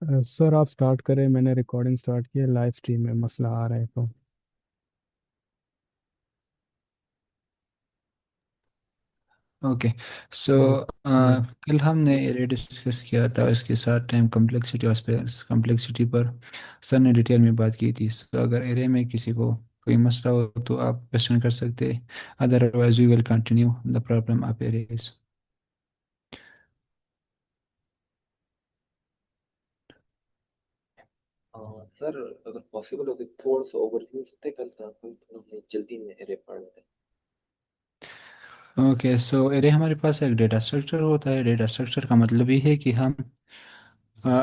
Sir आप start करें, मैंने रिकॉर्डिंग स्टार्ट की है। लाइव स्ट्रीम में मसला आ रहा है तो। ओके। सो और जी। कल हमने एरे डिस्कस किया था, इसके साथ टाइम कम्प्लेक्सिटी और स्पेस कम्प्लेक्सिटी पर सर ने डिटेल में बात की थी। सो अगर एरे में किसी को कोई मसला हो तो आप क्वेश्चन कर सकते हैं, otherwise we will continue the problem of arrays. Sir अगर पॉसिबल हो तो थोड़ा सा ओवरव्यू सकते हैं कल का, कल थोड़ा हमें जल्दी में एरे पढ़ लेते ओके, सो एरे हमारे पास एक डेटा स्ट्रक्चर होता है। डेटा स्ट्रक्चर का मतलब ये है कि हम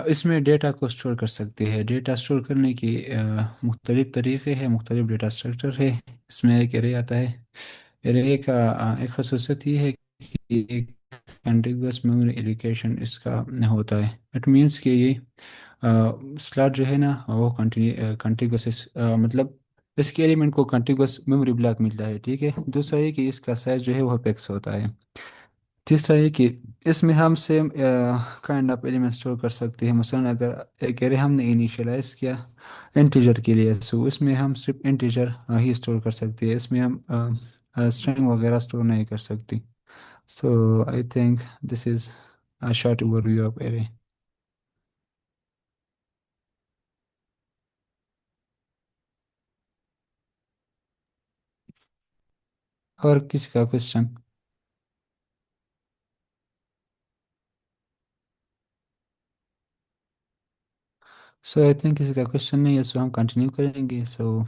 इसमें डेटा को स्टोर कर सकते हैं। डेटा स्टोर करने की मुख्तलिफ तरीक़े हैं, मुख्तलिफ डेटा स्ट्रक्चर है। इसमें एक एरे आता है। एरे का एक खसूसियत ये है कि एक कंटिगुअस मेमोरी एलोकेशन इसका होता है। इट मीन्स कि ये स्लॉट जो है ना वो कंटिगुअस मतलब इसके एलिमेंट को कंटिगुअस मेमोरी ब्लॉक मिलता है। ठीक है, दूसरा ये कि इसका साइज जो है वह फिक्स होता है। तीसरा ये कि इसमें हम same kind of element store कर सकते हैं। मसलन अगर एक एरे हमने इनिशियलाइज किया इंटीजर के लिए, सो इसमें हम सिर्फ इंटीजर ही स्टोर कर सकते हैं। इसमें हम स्ट्रिंग वगैरह स्टोर नहीं कर सकते। So I think this is a short overview of array. और किसी का क्वेश्चन? सो आई थिंक किसी का क्वेश्चन नहीं है, सो हम कंटिन्यू करेंगे। सो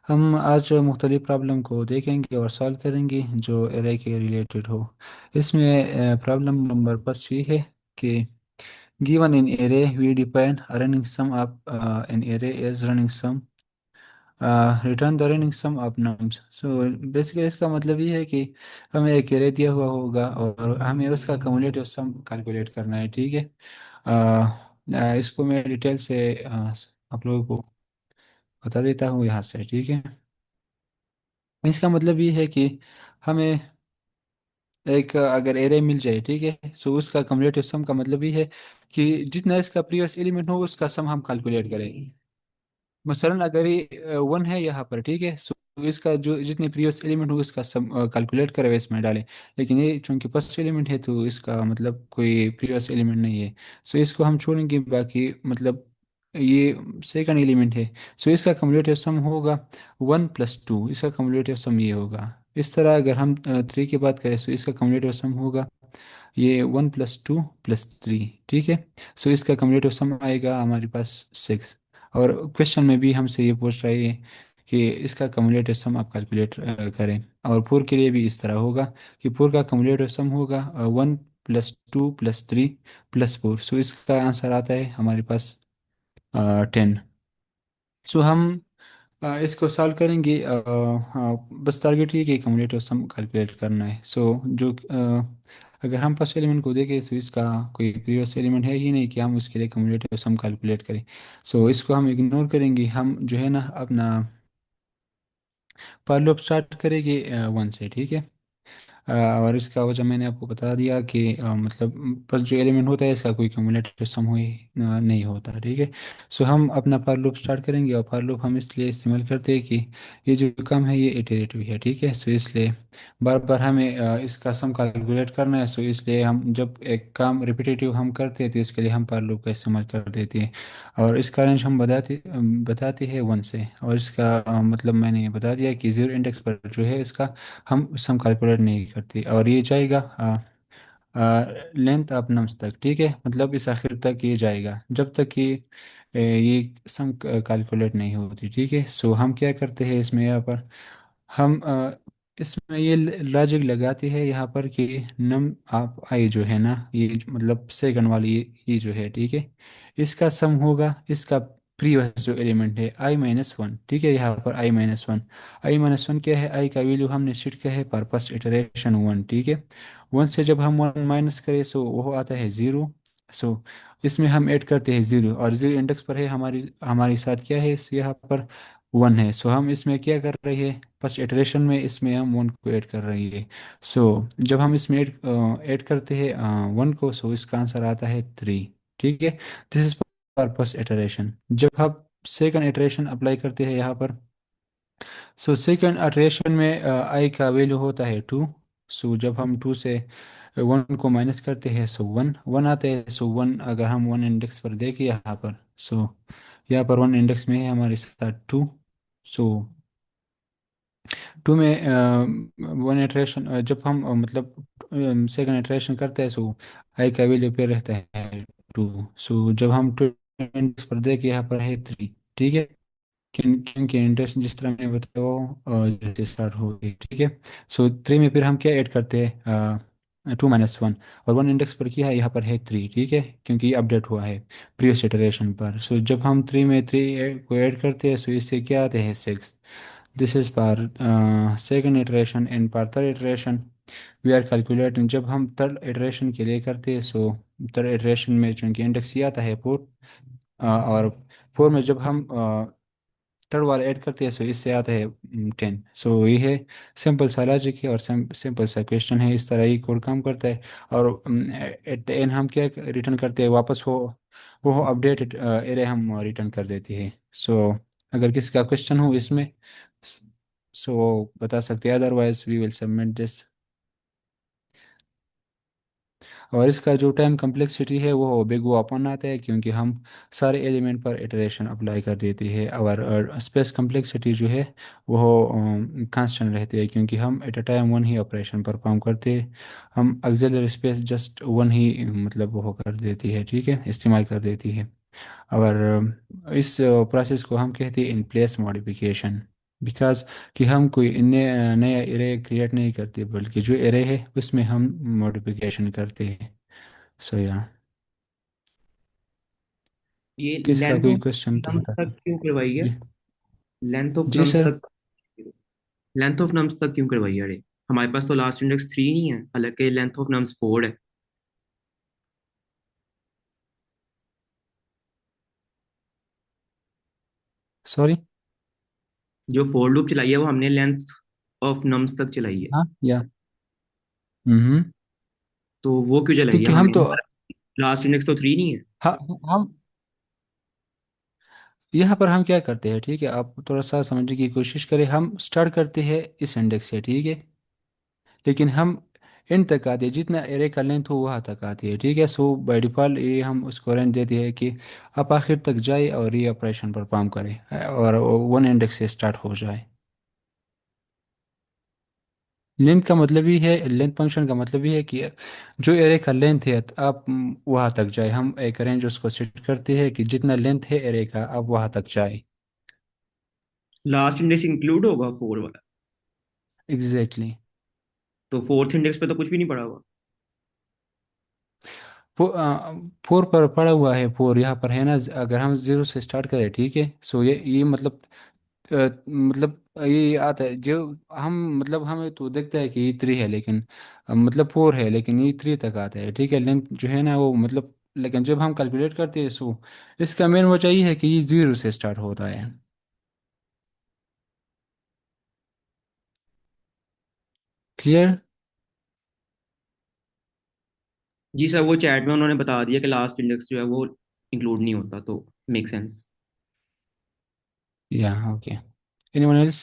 हम आज मुख्तलिफ प्रॉब्लम को देखेंगे और सॉल्व करेंगे जो एरे के रिलेटेड हो। इसमें प्रॉब्लम नंबर फर्स्ट ये है कि given in array we define a running sum of an array as running sum, return the running sum of nums। so basically इसका मतलब ये है कि हमें एक एरे दिया हुआ होगा और हमें उसका कम्युलेटिव सम कैलकुलेट करना है। ठीक है, इसको मैं डिटेल से आप लोगों को बता देता हूँ यहाँ से। ठीक है, इसका मतलब ये है कि हमें एक अगर एरे मिल जाए, ठीक है, सो उसका कम्युलेटिव सम का मतलब ये है कि जितना इसका प्रीवियस एलिमेंट हो उसका सम हम कैलकुलेट करें। मसलन अगर ये वन है यहाँ पर, ठीक है, सो इसका जो जितने प्रीवियस एलिमेंट हो उसका सम कैलकुलेट करें इसमें डालें। लेकिन ये चूंकि फर्स्ट एलिमेंट है तो इसका मतलब कोई प्रीवियस एलिमेंट नहीं है, सो इसको हम छोड़ेंगे। बाकी मतलब ये सेकंड एलिमेंट है, सो इसका कम्युलेटिव सम होगा 1+2। इसका कम्युलेटिव सम ये होगा। इस तरह अगर हम 3 की बात करें तो इसका कम्युलेटिव सम होगा ये 1+2+3। ठीक है, सो इसका कम्युलेटिव सम आएगा हमारे पास 6। और क्वेश्चन में भी हमसे ये पूछ रहा है कि इसका कम्युलेटिव सम आप कैलकुलेट करें। और पूर के लिए भी इस तरह होगा कि पूर का कम्युलेटिव सम होगा 1+2+3+4। सो इसका आंसर आता है हमारे पास 10। सो हम इसको सॉल्व करेंगे। हाँ, बस टारगेट ये कि कम्युलेटिव सम कैलकुलेट करना है। सो जो अगर हम फर्स्ट एलिमेंट को देखें तो इसका कोई प्रीवियस एलिमेंट है ही नहीं कि हम उसके लिए कम्युलेटिव सम कैलकुलेट करें। सो इसको हम इग्नोर करेंगे। हम जो है ना अपना पर लूप स्टार्ट करेंगे 1 से। ठीक है, और इसका वजह मैंने आपको बता दिया कि मतलब बस जो एलिमेंट होता है इसका कोई क्यूमुलेटिव सम हुई नहीं होता। ठीक है, सो हम अपना फॉर लूप स्टार्ट करेंगे। और फॉर लूप हम इसलिए इस्तेमाल करते हैं कि ये जो कम है ये इटरेटिव है। ठीक है, सो इसलिए बार बार हमें इसका सम कैलकुलेट करना है। सो इसलिए हम जब एक काम रिपीटेटिव हम करते हैं तो इसके लिए हम फॉर लूप का इस्तेमाल कर देते हैं। और इसका रेंज हम बताते हैं 1 से। और इसका मतलब मैंने बता दिया कि जीरो इंडेक्स पर जो है इसका हम सम कैलकुलेट नहीं करते। और ये जाएगा लेंथ ऑफ नम्स तक। ठीक है, मतलब इस आखिर तक ये जाएगा जब तक कि ये सम कैलकुलेट नहीं होती। ठीक है, सो हम क्या करते हैं इसमें यहाँ पर हम इसमें ये लॉजिक लगाते हैं यहाँ पर कि नम आप आई जो है ना ये मतलब सेकंड वाली ये जो है, ठीक है, इसका सम होगा इसका प्रीवियस जो एलिमेंट है i-1। ठीक है, यहाँ पर i-1। i-1 क्या है? आई का वैल्यू हमने सेट किया है पर्पस इटरेशन 1। ठीक है, 1 से जब हम 1 माइनस करें सो वो आता है 0। सो इसमें हम ऐड करते हैं 0 और 0 इंडेक्स पर है हमारी हमारे साथ क्या है यहाँ पर 1 है। सो हम इसमें क्या कर रहे हैं फर्स्ट इटरेशन में इसमें हम 1 को ऐड कर रहे हैं। सो जब हम इसमें ऐड करते हैं 1 को, सो इसका आंसर आता है 3। ठीक है। This is purpose iteration. जब हम सेकंड इटरेशन अप्लाई करते हैं यहाँ पर, सो सेकंड इटरेशन में आई का वैल्यू होता है 2। सो जब हम 2 से 1 को माइनस करते हैं, सो 1 1 आता है। सो 1 अगर हम 1 इंडेक्स पर देखें यहाँ पर, सो यहाँ पर 1 इंडेक्स में है हमारे साथ 2। सो 2 में 1 इटरेशन जब हम मतलब सेकंड इटरेशन करते हैं, सो आई का वैल्यू पे रहता है 2। सो जब हम 2 इंडेक्स पर देखें, यहाँ पर है 3। ठीक है। क्योंकि इंटरेस्ट जिस तरह मैंने बताया वो जैसे स्टार्ट हो गई। ठीक है। सो 3 में फिर हम क्या ऐड करते हैं, 2 - 1, और 1 इंडेक्स पर किया है, यहाँ पर है 3। ठीक है, क्योंकि ये अपडेट हुआ है प्रीवियस इटरेशन पर। सो जब हम 3 में 3 को ऐड करते हैं, सो इससे क्या आते हैं 6। This is per second iteration. In per third iteration we are calculating. जब हम थर्ड इटरेशन के लिए करते हैं, सो थर्ड इटरेशन में चूंकि इंडेक्स ये आता है 4, और 4 में जब हम थर्ड वाला ऐड करते हैं, सो इससे आता है 10। सो ये है सिंपल सा लॉजिक है और सिंपल सा क्वेश्चन है। इस तरह ये कोड काम करता है। और एट द एंड हम क्या रिटर्न करते हैं वापस, वो अपडेटेड एरे हम रिटर्न कर देते हैं। सो अगर किसी का क्वेश्चन हो इसमें, सो बता सकते हैं, otherwise we will submit this. और इसका जो टाइम कम्प्लेक्सिटी है वो बिग वो अपन आता है, क्योंकि हम सारे एलिमेंट पर इटरेशन अप्लाई कर देते हैं। और स्पेस कम्प्लेक्सिटी जो है वो कांस्टेंट रहती है, क्योंकि हम at a time one he operation perform करते हैं। हम ऑक्सिलरी स्पेस जस्ट वन ही मतलब वो कर देती है। ठीक है, इस्तेमाल कर देती है। और इस प्रोसेस को हम कहते हैं इन प्लेस मॉडिफिकेशन। बिकॉज कि हम कोई नया एरे क्रिएट नहीं करते, बल्कि जो एरे है उसमें हम मॉडिफिकेशन करते हैं। सो या ये किसका लेंथ कोई ऑफ क्वेश्चन तो नम्स बता तक क्यों करवाई है? जी। लेंथ ऑफ जी नम्स सर। तक, लेंथ ऑफ नम्स तक क्यों करवाई है? अरे हमारे पास तो लास्ट इंडेक्स 3 नहीं है, हालांकि लेंथ ऑफ नम्स 4 है। सॉरी। जो फोर लूप चलाई है वो हमने लेंथ ऑफ नम्स तक चलाई है। हाँ या। हम्म। तो वो क्यों चलाई है? क्योंकि हम हमें तो, लास्ट इंडेक्स तो 3 नहीं है। हाँ, हम यहाँ पर हम क्या करते हैं, ठीक है, आप थोड़ा सा समझने की कोशिश करें। हम स्टार्ट करते हैं इस इंडेक्स से, ठीक है, लेकिन हम एंड तक आते हैं, जितना एरे का लेंथ हो वहाँ तक आती है। ठीक है। सो बाय डिफ़ॉल्ट ये हम उसको रेंज देते हैं कि आप आखिर तक जाए और ये ऑपरेशन परफॉर्म करें, और वन इंडेक्स से स्टार्ट हो जाए। लेंथ का मतलब ही है, लेंथ फंक्शन का मतलब ही है कि जो एरे का लेंथ है आप वहाँ तक जाए। हम एक रेंज उसको सेट करते हैं कि जितना लेंथ है एरे का आप वहाँ तक जाए। लास्ट इंडेक्स इंक्लूड होगा 4 वाला? एग्जैक्टली। तो फोर्थ इंडेक्स पे तो कुछ भी नहीं पड़ा हुआ। फोर पर पड़ा हुआ है। फोर यहाँ पर है ना, अगर हम जीरो से स्टार्ट करें, ठीक है, सो ये मतलब मतलब ये आता है जो हम मतलब हमें तो देखता है कि ये 3 है, लेकिन मतलब 4 है, लेकिन ये 3 तक आता है। ठीक है, लेंथ जो है ना वो मतलब, लेकिन जब हम कैलकुलेट करते हैं, सो इसका मेन वजह ये है कि ये जीरो से स्टार्ट होता है। क्लियर। जी सर, वो चैट में उन्होंने बता दिया कि लास्ट इंडेक्स जो है वो इंक्लूड नहीं होता, तो मेक सेंस। या ओके। Anyone else?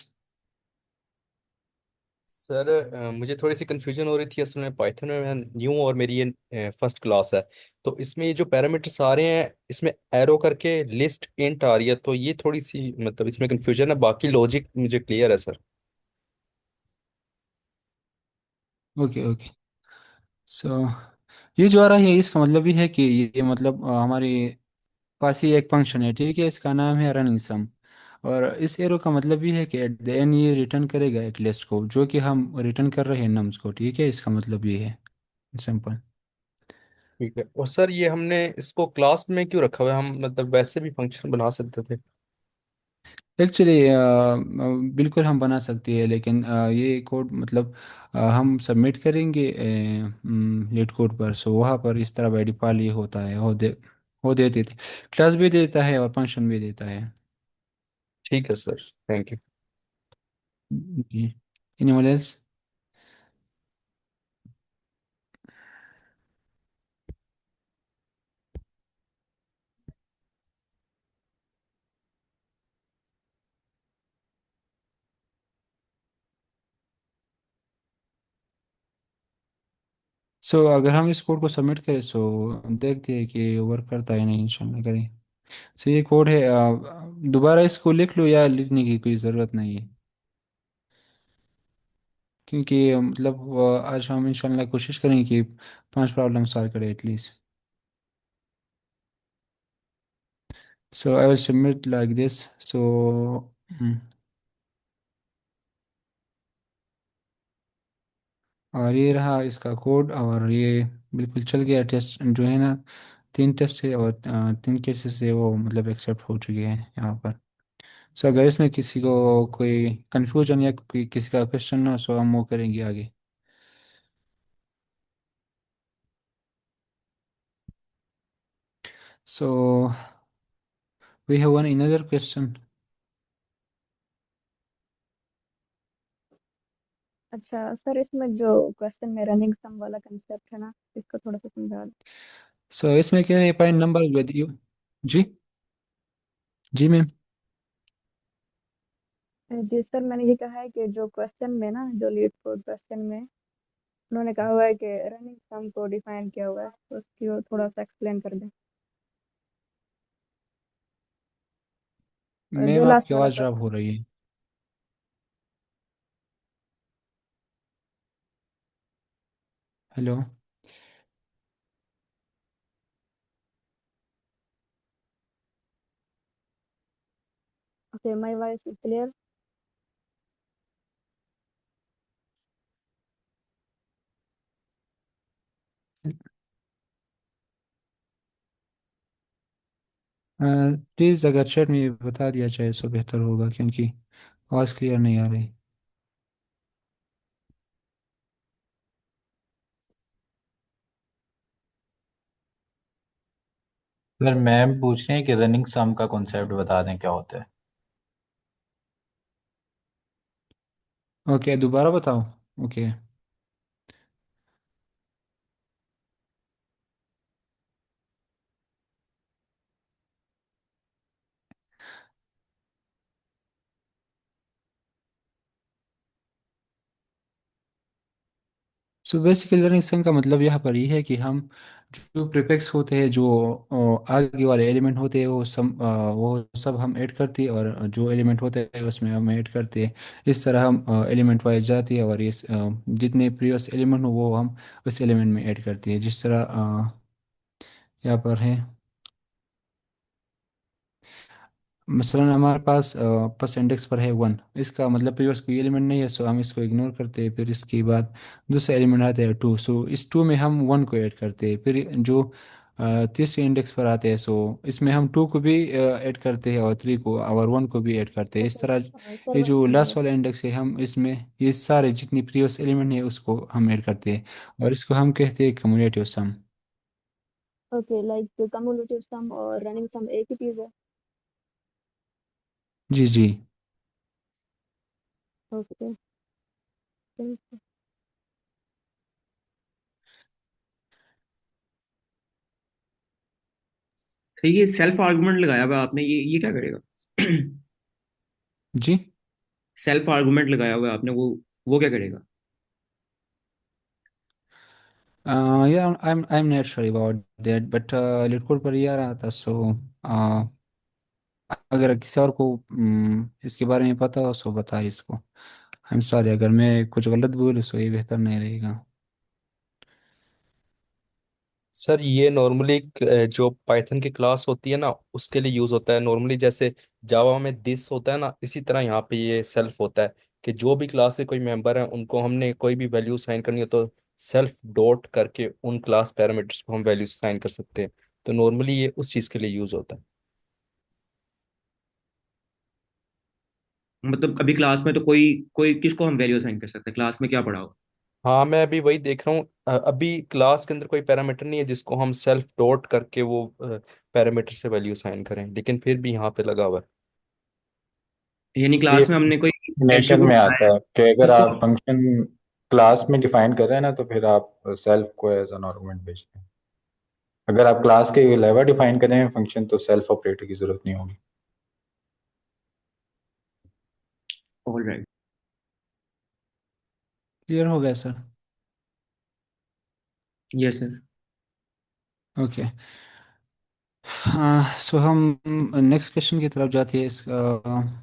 सर मुझे थोड़ी सी कंफ्यूजन हो रही थी। असल में पाइथन में मैं न्यू और मेरी ये फर्स्ट क्लास है। तो इसमें ये जो पैरामीटर्स आ रहे हैं, इसमें एरो करके लिस्ट इंट आ रही है, तो ये थोड़ी सी मतलब इसमें कंफ्यूजन है। बाकी लॉजिक मुझे क्लियर है सर। Okay okay. सो ये जो आ रहा है इसका मतलब ये है कि ये मतलब हमारे पास ही एक फंक्शन है, ठीक है, इसका नाम है रनिंग सम। और इस एरो का मतलब ये है कि एट द एंड ये रिटर्न करेगा एक लिस्ट को, जो कि हम रिटर्न कर रहे हैं नम्स को। ठीक है, इसका मतलब ये है सिंपल। ठीक है। और सर ये हमने इसको क्लास में क्यों रखा हुआ है? हम मतलब वैसे भी फंक्शन बना सकते थे। एक्चुअली बिल्कुल हम बना सकते हैं, लेकिन ये कोड मतलब हम सबमिट करेंगे लीड कोड पर, सो वहाँ पर इस तरह बाई डिफ़ॉल्ट ये होता है, हो देते थे। क्लास भी देता है और फंक्शन भी देता है। ठीक है सर, थैंक यू। जी। Anyone else? सो अगर हम इस कोड को सबमिट करें सो देखते हैं कि वर्क करता है नहीं, इंशाल्लाह करें। सो ये कोड है, दोबारा इसको लिख लो या लिखने की कोई ज़रूरत नहीं है, क्योंकि मतलब आज हम इंशाल्लाह कोशिश करेंगे कि 5 प्रॉब्लम सॉल्व करें at least. So I will submit like this. So और ये रहा इसका कोड, और ये बिल्कुल चल गया। टेस्ट जो है ना, 3 टेस्ट है और 3 केसेस है वो मतलब एक्सेप्ट हो चुके हैं यहाँ पर। सो अगर इसमें किसी को कोई कंफ्यूजन या कोई किसी का क्वेश्चन हो सो हम वो करेंगे आगे। So we have one another question. अच्छा सर, इसमें जो क्वेश्चन में रनिंग सम वाला कंसेप्ट है ना, इसको थोड़ा सा समझा दो। सो इसमें क्या है, पॉइंट नंबर जी, जी मैम। जी सर, मैंने ये कहा है कि जो क्वेश्चन में ना, जो लीड कोड क्वेश्चन में उन्होंने कहा हुआ है कि रनिंग सम को डिफाइन किया हुआ है, तो उसकी थोड़ा सा एक्सप्लेन कर दें। और जो मैम लास्ट आपकी वाला आवाज़ ड्रॉप क्वेश्चन। हो रही है। Hello. Okay, my voice is clear. Please अगर चैट में बता दिया जाए सो बेहतर होगा, क्योंकि आवाज़ क्लियर नहीं आ रही। अगर मैम पूछ रहे हैं कि रनिंग सम का कॉन्सेप्ट बता दें क्या होता है। ओके, दोबारा बताओ। Okay. So basically learning sum का मतलब यहाँ पर ये है कि हम जो प्रीफिक्स होते हैं, जो आगे वाले एलिमेंट होते हैं, वो सब हम ऐड करते हैं, और जो एलिमेंट होते हैं उसमें हम ऐड करते हैं। इस तरह हम एलिमेंट वाइज जाते हैं, और ये जितने प्रीवियस एलिमेंट हो वो हम उस एलिमेंट में ऐड करते हैं, जिस तरह यहाँ पर है। मसलन हमारे पास फर्स्ट इंडेक्स पर है 1, इसका मतलब प्रीवियस कोई एलिमेंट नहीं है, सो हम इसको इग्नोर करते हैं। फिर इसके बाद दूसरा एलिमेंट आता है 2, सो इस 2 में हम 1 को ऐड करते हैं। फिर जो तीसरे इंडेक्स पर आते हैं, सो इसमें हम 2 को भी ऐड करते हैं, और 3 को और 1 को भी ऐड करते हैं। इस ओके तरह सर, ये वन जो सेकेंड। लास्ट वाला इंडेक्स है, हम इसमें ये सारे जितनी प्रीवियस एलिमेंट है उसको हम ऐड करते हैं, और इसको हम कहते हैं कम्युलेटिव सम। ओके, लाइक कम्युलेटिव सम और रनिंग सम एक ही चीज़ है। जी जी। ओके। तो ये सेल्फ आर्गुमेंट लगाया हुआ है आपने, ये क्या करेगा? जी। सेल्फ आर्गुमेंट लगाया हुआ है आपने, वो क्या करेगा? Yeah, I'm not sure about that, but लिटकोड पर ये आ रहा था। सो अगर किसी और को इसके बारे में पता हो सो बताए इसको। आई एम सॉरी अगर मैं कुछ गलत बोलूँ सो ये बेहतर नहीं रहेगा। सर ये नॉर्मली जो पाइथन की क्लास होती है ना उसके लिए यूज होता है नॉर्मली। जैसे जावा में दिस होता है ना, इसी तरह यहाँ पे ये सेल्फ होता है कि जो भी क्लास के कोई मेंबर है उनको हमने कोई भी वैल्यू साइन करनी हो तो सेल्फ डॉट करके उन क्लास पैरामीटर्स को हम वैल्यू साइन कर सकते हैं। तो नॉर्मली ये उस चीज़ के लिए यूज होता है। मतलब अभी क्लास में तो कोई कोई किसको हम वैल्यू असाइन कर सकते हैं? क्लास में क्या पढ़ा हो? हाँ मैं अभी वही देख रहा हूँ। अभी क्लास के अंदर कोई पैरामीटर नहीं है जिसको हम सेल्फ डॉट करके वो पैरामीटर से वैल्यू साइन करें, लेकिन फिर भी यहाँ पे लगा हुआ यानी है ये। क्लास में हमने कोई डेफिनेशन एट्रीब्यूट में बनाया आता है है कि अगर जिसको। आप फंक्शन क्लास में डिफाइन कर रहे हैं ना तो फिर आप सेल्फ को एज एन आर्गुमेंट भेजते हैं। अगर आप क्लास के अलावा डिफाइन करें फंक्शन तो सेल्फ ऑपरेटर की जरूरत नहीं होगी। ऑलराइट। क्लियर हो गया सर। Yes sir. ओके, सो हम नेक्स्ट क्वेश्चन की तरफ जाते हैं। इसका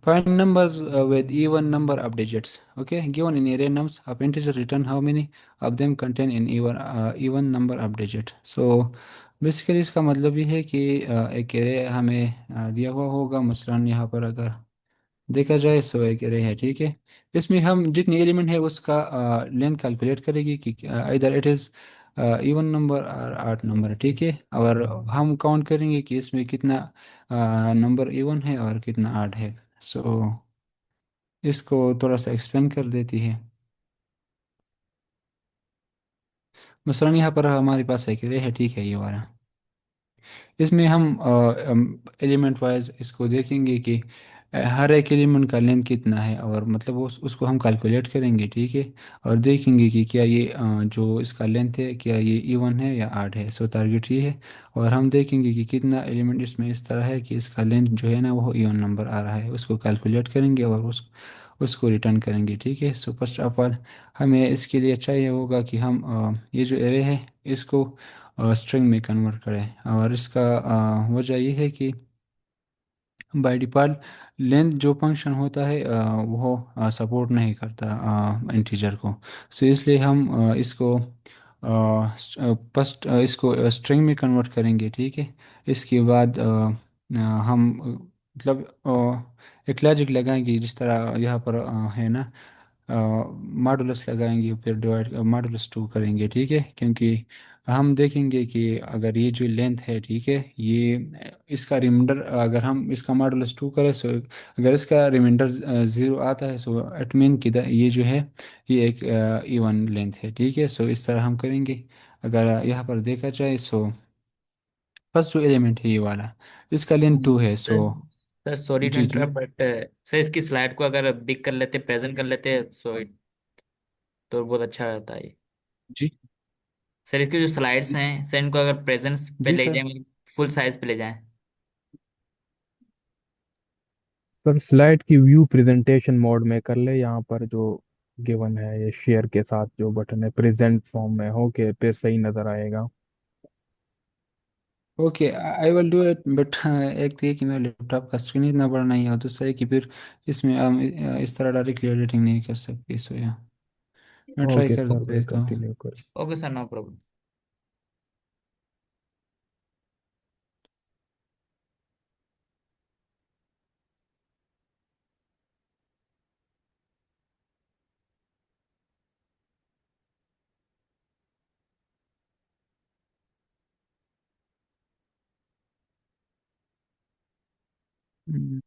find numbers with even number of digits. Okay, given in array nums of integer, return how many of them contain in even number of digit. So basically इसका मतलब ये है कि एक एरे हमें दिया हुआ होगा। मसलन यहाँ पर अगर देखा जाए सो एक एरे है, ठीक है। इसमें हम जितनी एलिमेंट है उसका लेंथ कैलकुलेट करेगी कि इधर इट इज़ इवन नंबर और आड नंबर, ठीक है। और हम काउंट करेंगे कि इसमें कितना नंबर इवन है और कितना आड है। सो इसको थोड़ा सा एक्सप्लेन कर देती है। मसलन यहाँ पर हमारे पास एक एरे है, ठीक है, ये वाला। इसमें हम एलिमेंट वाइज इसको देखेंगे कि हर एक एलिमेंट का लेंथ कितना है, और मतलब उसको हम कैलकुलेट करेंगे, ठीक है। और देखेंगे कि क्या ये जो इसका लेंथ है क्या ये इवन है या आड है। सो टारगेट ये है। और हम देखेंगे कि कितना एलिमेंट इसमें इस तरह है कि इसका लेंथ जो है ना वो इवन नंबर आ रहा है, उसको कैलकुलेट करेंगे और उसको रिटर्न करेंगे, ठीक है। सो फर्स्ट ऑफ ऑल हमें इसके लिए चाहिए होगा कि हम ये जो एरे है इसको स्ट्रिंग में कन्वर्ट करें। और इसका वजह ये है कि बाय डिफ़ॉल्ट लेंथ जो फंक्शन होता है वो सपोर्ट नहीं करता इंटीजर को। सो इसलिए हम इसको फर्स्ट इसको स्ट्रिंग में कन्वर्ट करेंगे, ठीक है। इसके बाद हम मतलब एक लॉजिक लगाएंगे जिस तरह यहाँ पर है ना, मॉडुलस लगाएंगे, फिर डिवाइड मॉडुलस टू करेंगे, ठीक है। क्योंकि हम देखेंगे कि अगर ये जो लेंथ है, ठीक है, ये इसका रिमाइंडर अगर हम इसका मॉडुलस टू करें, सो अगर इसका रिमाइंडर ज़ीरो आता है सो इट मीन कि ये जो है ये एक इवन लेंथ है, ठीक है। सो इस तरह हम करेंगे। अगर यहाँ पर देखा जाए सो फर्स्ट जो एलिमेंट है ये वाला, इसका लेंथ टू है। So sir sir sorry to जी जी इंटरप्ट बट सर इसकी स्लाइड को अगर बिग कर लेते प्रेजेंट कर लेते सो तो बहुत अच्छा रहता है। जी सर इसके जो स्लाइड्स हैं सर इनको अगर प्रेजेंस पे जी ले सर। जाएं फुल साइज पे ले जाएं। पर स्लाइड की व्यू प्रेजेंटेशन मोड में कर ले, यहाँ पर जो गिवन है ये शेयर के साथ जो बटन है प्रेजेंट फॉर्म में हो के पे सही नजर आएगा। Okay, I will do it, but एक तो ये कि मेरा लैपटॉप का स्क्रीन इतना बड़ा नहीं है, और दूसरा है कि फिर इसमें हम इस तरह डायरेक्टली एडिटिंग नहीं कर सकते। सो या मैं ट्राई ओके कर सर, भाई देता हूँ। कंटिन्यू करें। Okay sir no problem. Hmm,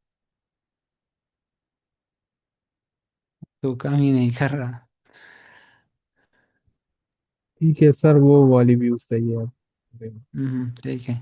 तो काम ही नहीं कर रहा। ठीक है सर, वो वाली व्यू सही है। ठीक है।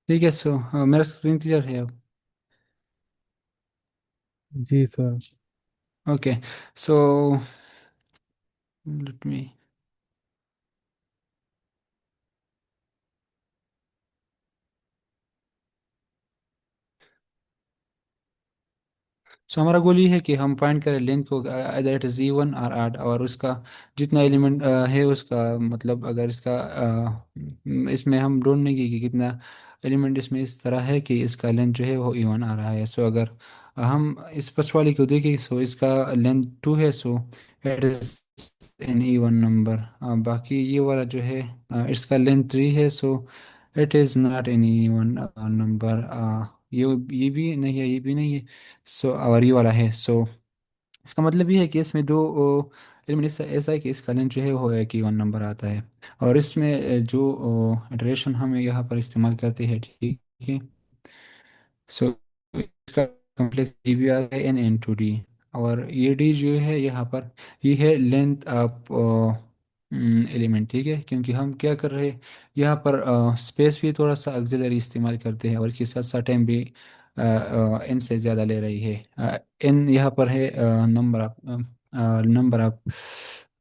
ठीक है। सो मेरा स्क्रीन क्लियर है अब। जी sir. Okay, so let me. So हमारा गोल ये है कि हम फाइंड करें लेंथ को, अदर इट इज़ इवन और आड, और उसका जितना एलिमेंट है उसका मतलब, अगर इसका इसमें हम ढूंढेंगे कि कितना एलिमेंट इसमें इस तरह है कि इसका लेंथ जो है वो इवन आ रहा है। सो अगर हम इस फर्स्ट वाले को देखें, सो इसका लेंथ 2 है, सो it is an even number. बाकी ये वाला जो है इसका लेंथ 3 है, सो it is not an even number. ये भी नहीं है, ये भी नहीं है, सो और ये वाला है। सो इसका मतलब ये है कि इसमें दो एलिमेंट ऐसा ऐसा है कि इसका लेंथ जो है वो एक इवन नंबर आता है। और इसमें जो इटरेशन हम यहाँ पर इस्तेमाल करते हैं, ठीक है। सो इसका कॉम्प्लेक्स डी भी आता है एन एन टू डी। और ये डी जो है यहाँ पर, ये है लेंथ ऑफ एलिमेंट, ठीक है। क्योंकि हम क्या कर रहे हैं यहाँ पर, स्पेस भी थोड़ा सा ऑक्सिलरी इस्तेमाल करते हैं, और इसके साथ साथ टाइम भी एन से ज़्यादा ले रही है। एन यहाँ पर है number of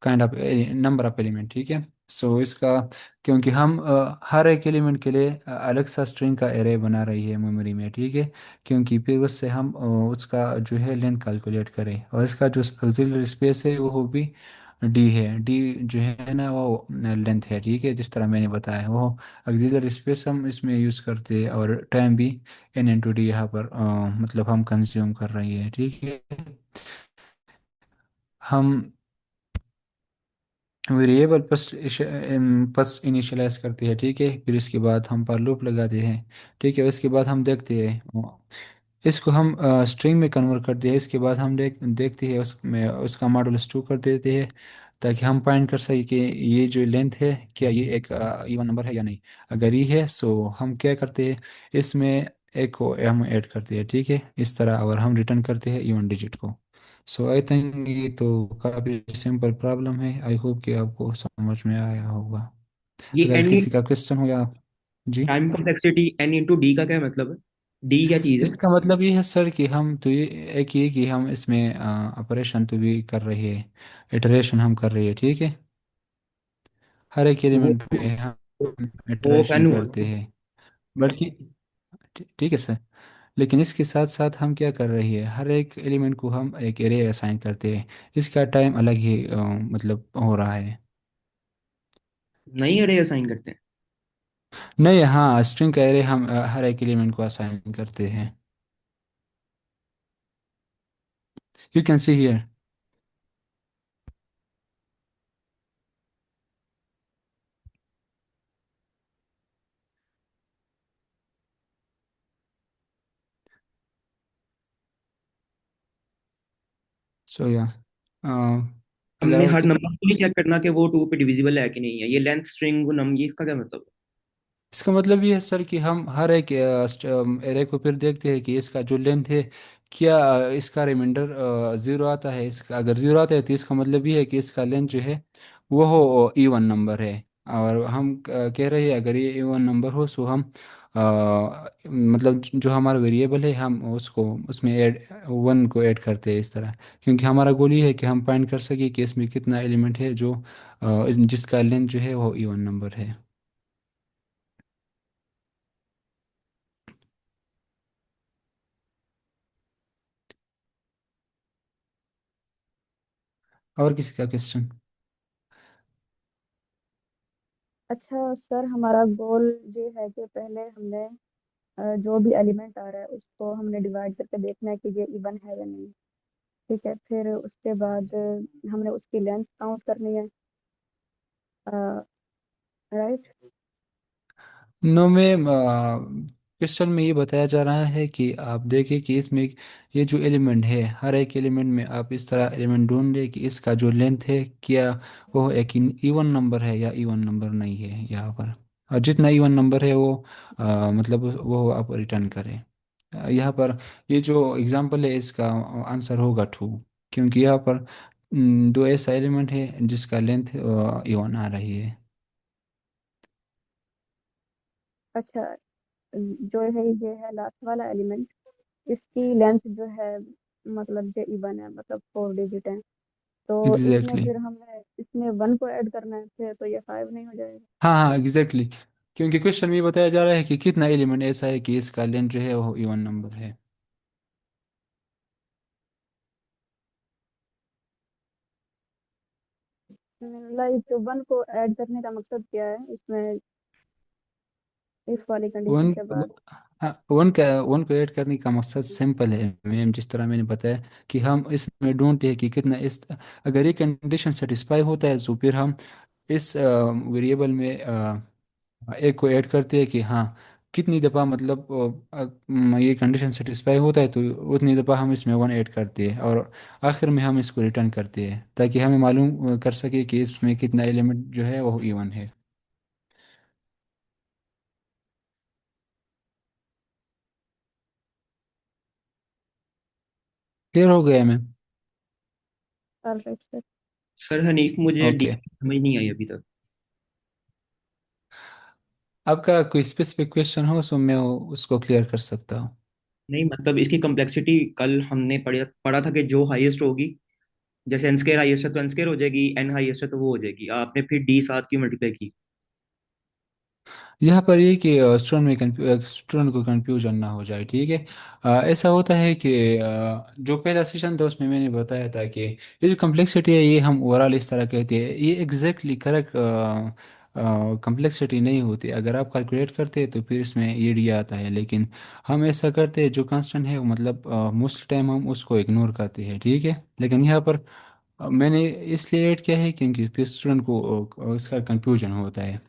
kind of number of element, ठीक है। सो इसका, क्योंकि हम हर एक एलिमेंट के लिए अलग सा स्ट्रिंग का एरे बना रही है मेमोरी में, ठीक है। क्योंकि फिर उससे हम उसका जो है लेंथ कैलकुलेट करें, और इसका जो ऑक्सिलरी स्पेस है वो भी डी है। डी जो है ना वो लेंथ है, ठीक है, जिस तरह मैंने बताया वो ऑक्सिलरी स्पेस हम इसमें यूज़ करते हैं, और टाइम भी एन एन टू डी यहाँ पर मतलब हम कंज्यूम कर रही है, ठीक है। हम वेरिएबल फर्स्ट इनिशियलाइज करते हैं, ठीक है। फिर इसके बाद हम पर लूप लगाते हैं, ठीक है। उसके बाद हम देखते हैं इसको हम स्ट्रिंग में कन्वर्ट करते हैं। इसके बाद हम देखते हैं उसमें उसका मॉडुलस 2 कर देते हैं, ताकि हम फाइंड कर सकें कि ये जो लेंथ है क्या ये एक इवन नंबर है या नहीं। अगर ये है, सो हम क्या करते हैं, इसमें एक को हम ऐड करते हैं, ठीक है, इस तरह, और हम रिटर्न करते हैं इवन डिजिट को। सो आई थिंक ये तो काफ़ी सिंपल प्रॉब्लम है। आई होप कि आपको समझ में आया होगा। ये अगर एन किसी का क्वेश्चन हो या जी। Time complexity n into d का क्या मतलब है? डी क्या चीज़ है? इसका मतलब ये है सर कि हम तो ये एक ये कि हम इसमें ऑपरेशन तो भी कर रहे हैं, इटरेशन हम कर रहे हैं, ठीक है। हर एक तो एलिमेंट पे हम वो इटरेशन एन हुआ। करते हैं। बल्कि ठीक है सर, लेकिन इसके साथ साथ हम क्या कर रहे हैं, हर एक एलिमेंट को हम एक एरे असाइन करते हैं। इसका टाइम अलग ही मतलब हो रहा है। नई अरे असाइन करते हैं? नहीं, हाँ, स्ट्रिंग का एरे हम हर एक एलिमेंट को असाइन करते हैं। You can see here. So या अगर हमने और हर नंबर को नहीं चेक करना कि वो टू पे डिविजिबल है कि नहीं है? ये लेंथ स्ट्रिंग नम ये का क्या मतलब इसका मतलब ये है सर कि हम हर एक एरे को फिर देखते हैं कि इसका जो लेंथ है क्या इसका रिमाइंडर ज़ीरो आता है। इसका अगर ज़ीरो आता है तो इसका मतलब ये है कि इसका लेंथ जो है वो हो इवन नंबर है। और हम कह रहे हैं अगर ये इवन नंबर हो, सो हम मतलब जो हमारा वेरिएबल है हम उसको उसमें ऐड वन को ऐड करते हैं इस तरह। क्योंकि हमारा गोल ये है कि हम फाइंड कर सके कि इसमें कितना एलिमेंट है जो जिसका लेंथ जो है वो इवन नंबर है। और किसी का क्वेश्चन? अच्छा सर, हमारा गोल ये है कि पहले हमने जो भी एलिमेंट आ रहा है उसको हमने डिवाइड करके देखना है कि ये इवन है या नहीं। ठीक है, फिर उसके बाद हमने उसकी लेंथ काउंट करनी है। राइट। नो मैम, क्वेश्चन में ये बताया जा रहा है कि आप देखें कि इसमें ये जो एलिमेंट है, हर एक एलिमेंट में आप इस तरह एलिमेंट ढूंढ लें कि इसका जो लेंथ है क्या वो एक इवन नंबर है या इवन नंबर नहीं है यहाँ पर। और जितना इवन नंबर है वो मतलब वो आप रिटर्न करें। यहाँ पर ये जो एग्जांपल है इसका आंसर होगा ट्रू, क्योंकि यहाँ पर दो ऐसा एलिमेंट है जिसका लेंथ इवन आ रही है। अच्छा, जो है ये है लास्ट वाला एलिमेंट, इसकी लेंथ जो है मतलब ये इवन है, मतलब 4 डिजिट है। तो इसमें एग्जैक्टली। फिर हमें इसमें 1 को ऐड करना है, फिर तो ये 5 नहीं हो जाएगा। हाँ हाँ, एग्जैक्टली, क्योंकि क्वेश्चन में ये बताया जा रहा है कि कितना एलिमेंट ऐसा है कि इसका लेंथ जो है वो इवन नंबर है। लाइक वन को ऐड करने का मकसद क्या है इसमें, इफ वाली कंडीशन वन के बाद? हाँ, वन को ऐड करने का मकसद सिंपल है मैम, जिस तरह मैंने बताया कि हम इसमें ढूंढते हैं कि कितना इस, अगर ये कंडीशन सेटिस्फाई होता है तो फिर हम इस वेरिएबल में एक को ऐड करते हैं कि हाँ कितनी दफ़ा मतलब ये कंडीशन सेटिस्फाई होता है तो उतनी दफ़ा हम इसमें वन ऐड करते हैं, और आखिर में हम इसको रिटर्न करते हैं ताकि हमें मालूम कर सके कि इसमें कितना एलिमेंट जो है वो इवन है। क्लियर हो गया ma'am? Perfect sir. Sir Hanif, मुझे डी ओके, समझ नहीं आई अभी तक। आपका कोई स्पेसिफिक क्वेश्चन हो तो मैं उसको क्लियर कर सकता हूँ। नहीं मतलब इसकी कम्प्लेक्सिटी कल हमने पढ़ा पढ़ा था कि जो हाईएस्ट होगी, जैसे एन स्केयर हाईएस्ट है तो एन स्केयर हो जाएगी, एन हाईएस्ट है तो वो हो जाएगी। आपने फिर डी साथ क्यों मल्टीप्लाई की? यहाँ पर ये कि स्टूडेंट को कंफ्यूजन ना हो जाए, ठीक है। ऐसा होता है कि जो पहला सेशन था उसमें मैंने बताया था कि ये जो कम्प्लेक्सिटी है ये हम ओवरऑल इस तरह कहते हैं, ये एग्जैक्टली करेक्ट कम्प्लेक्सिटी नहीं होती। अगर आप कैलकुलेट करते हैं तो फिर इसमें ये डी आता है, लेकिन हम ऐसा करते हैं जो कांस्टेंट है मतलब मोस्ट टाइम हम उसको इग्नोर करते हैं, ठीक है। लेकिन यहाँ पर मैंने इसलिए ऐड किया है क्योंकि फिर स्टूडेंट को इसका कंफ्यूजन होता है।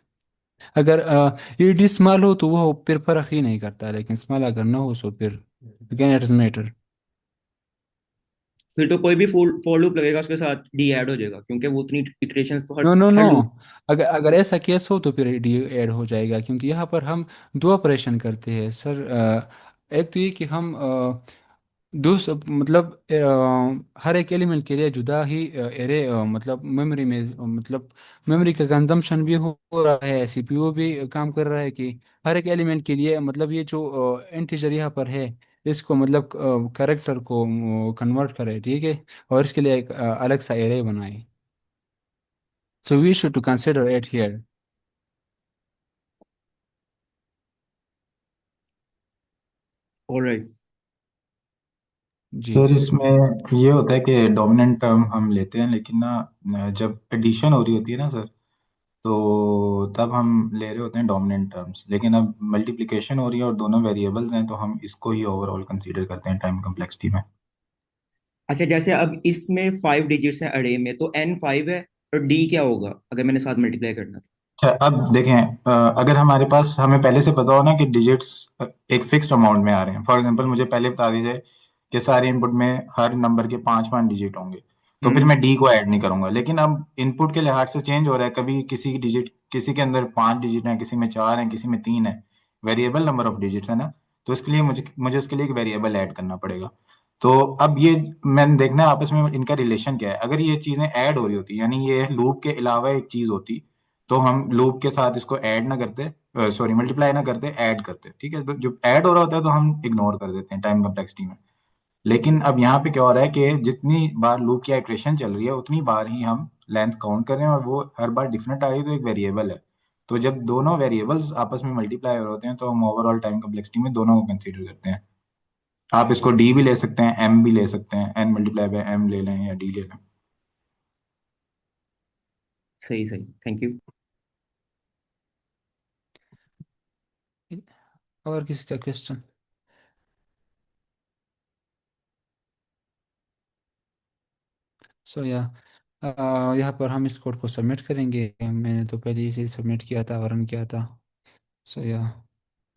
अगर ईडी स्मॉल हो तो वो फिर फर्क ही नहीं करता, लेकिन स्मॉल अगर ना हो तो फिर अगेन इट इज मैटर। फिर तो कोई भी फॉर लूप लगेगा उसके साथ डी ऐड हो जाएगा, क्योंकि वो उतनी इटरेशंस तो हर नो नो नो, हर लूप। अगर अगर ऐसा केस हो तो फिर डी ऐड हो जाएगा, क्योंकि यहाँ पर हम दो ऑपरेशन करते हैं सर। एक तो ये कि हम मतलब हर एक एलिमेंट के लिए जुदा ही एरे मतलब मेमोरी में मतलब मेमोरी का कंजम्पशन भी हो रहा है, सीपीयू भी काम कर रहा है कि हर एक एलिमेंट के लिए मतलब ये जो इंटीजर यहाँ पर है इसको मतलब कैरेक्टर को कन्वर्ट करे, ठीक है, और इसके लिए एक अलग सा एरे बनाए। So we should to consider it here. Alright. जी। फिर इसमें ये होता है कि डोमिनेंट टर्म हम लेते हैं, लेकिन ना जब एडिशन हो रही होती है ना सर, तो तब हम ले रहे होते हैं डोमिनेंट टर्म्स। लेकिन अब मल्टीप्लिकेशन हो रही है और दोनों वेरिएबल्स हैं, तो हम इसको ही ओवरऑल कंसीडर करते हैं टाइम कम्प्लेक्सिटी में। अच्छा, जैसे अब इसमें 5 डिजिट्स हैं अरे में, तो एन 5 है, और डी क्या होगा अगर मैंने साथ मल्टीप्लाई करना था? अच्छा, अब देखें, अगर हमारे पास हमें पहले से पता हो ना कि डिजिट्स एक फिक्स्ड अमाउंट में आ रहे हैं। फॉर एग्जांपल मुझे पहले बता दीजिए कि सारे इनपुट में हर नंबर के 5 5 डिजिट होंगे, तो फिर हम्म। मैं डी को ऐड नहीं करूंगा। लेकिन अब इनपुट के लिहाज से चेंज हो रहा है, कभी किसी की डिजिट, किसी के अंदर 5 डिजिट है, किसी में 4 है, किसी में 3 है। वेरिएबल नंबर ऑफ डिजिट्स है ना, तो इसके लिए मुझे मुझे उसके लिए एक वेरिएबल ऐड करना पड़ेगा। तो अब ये मैंने देखना है आपस में इनका रिलेशन क्या है। अगर ये चीजें ऐड हो रही होती, यानी ये लूप के अलावा एक चीज होती, तो हम लूप के साथ इसको ऐड ना करते, सॉरी मल्टीप्लाई ना करते, ऐड करते, ठीक है। तो जब ऐड हो रहा होता है तो हम इग्नोर कर देते हैं टाइम कम्प्लेक्सिटी में। लेकिन अब यहाँ पे क्या हो रहा है कि जितनी बार लूप की आइट्रेशन चल रही है उतनी बार ही हम लेंथ काउंट कर रहे हैं, और वो हर बार डिफरेंट आ रही है, तो एक वेरिएबल है। तो जब दोनों वेरिएबल्स आपस में मल्टीप्लाई हो रहे होते हैं तो हम ओवरऑल टाइम कम्प्लेक्सिटी में दोनों को कंसीडर करते हैं। आप इसको डी भी ले सकते हैं, एम भी ले सकते हैं, एन मल्टीप्लाई बाय एम ले लें या डी ले लें। सही सही, थैंक यू। और किसी का क्वेश्चन? सो या यहाँ पर हम इस कोड को सबमिट करेंगे। मैंने तो पहले इसे सबमिट किया था और रन किया था। सो या